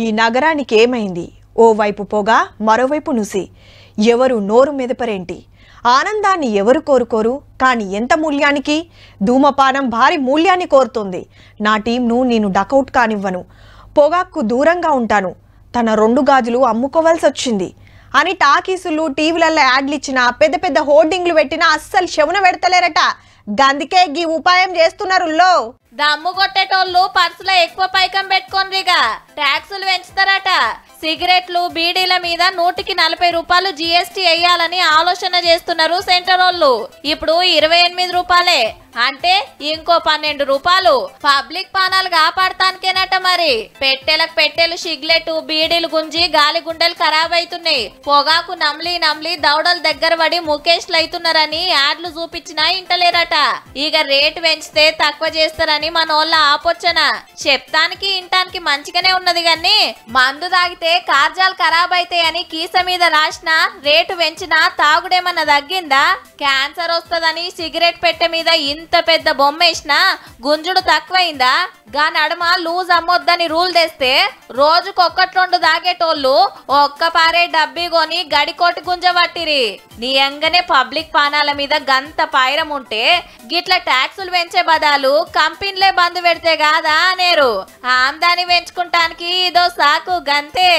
ఈ నగరానికి ఏమైంది? ఓవైపు పొగ, మరోవైపు నుసి. ఎవరు నోరు మెదపరేంటి? ఆనందాన్ని ఎవరు కోరుకోరు? కానీ ఎంత మూల్యానికి? ధూమపానం భారీ మూల్యాన్ని కోరుతోంది. నా టీంను నేను డకౌట్ కానివ్వను, పొగాకు దూరంగా ఉంటాను, తన 2 గాజులు అమ్ముకోవాల్సి వచ్చింది అని టాకీసులు, టీవీలలో యాడ్లు ఇచ్చిన, పెద్ద పెద్ద హోర్డింగ్లు పెట్టినా అస్సలు శవన పెడతలేరట. గందుకే గీ ఉపాయం చేస్తున్నారు. దమ్ము కొట్టేటోళ్ళు పర్సులో ఎక్కువ పైకం పెట్టుకోండిగా, ట్యాక్సులు పెంచుతారట. సిగరెట్లు, బీడీల మీద 140 రూపాయలు జీఎస్టీ వేయాలని ఆలోచన చేస్తున్నారు సెంటర్ వాళ్ళు. ఇప్పుడు 28 రూపాయలే, అంటే ఇంకో 12 రూపాయలు పబ్లిక్ పానాలు కాపాడతానికేనట. మరి పెట్టెలకు పెట్టెలు సిగరెట్, బీడీలు గుంజి గాలి గుండెలు ఖరాబ్ అవుతున్నాయి. పొగాకు నమ్లి నమ్లి దౌడలు దగ్గర పడి ముఖేష్లు అవుతున్నారని యాడ్లు చూపించినా ఇంటలేరట. ఇక రేటు పెంచితే తక్కువ చేస్తారని మనోళ్ళ ఆపోచన. చెప్తానికి ఇంటానికి మంచిగానే ఉన్నది గాని మందు తాగితే కార్జాలు ఖరాబ్ అయితాయని కీస మీద రాసిన, రేటు పెంచినా తాగుడేమన్నా తగ్గిందా? క్యాన్సర్ వస్తుందని సిగరెట్ పెట్టె మీద ఇంత పెద్ద బొమ్మ వేసినా గుంజుడు తక్కువైందా? గా నడుమ లూజ్ అమ్మొద్దని రూల్ తెస్తే రోజుకొక్కట్లొండు దాగేటోళ్ళు ఒక్క పారే డబ్బీ కొని గడికోటి గుంజబట్టిరి. నీ ఎంగనే పబ్లిక్ పానాల మీద గంత పాయిరం ఉంటే గిట్ల ట్యాక్సులు పెంచే బదాలు కంపెనీలే బంద్ పెడితే కాదా అనేరు. ఆమ్దాని పెంచుకుంటానికి ఇదో సాకు గంతే.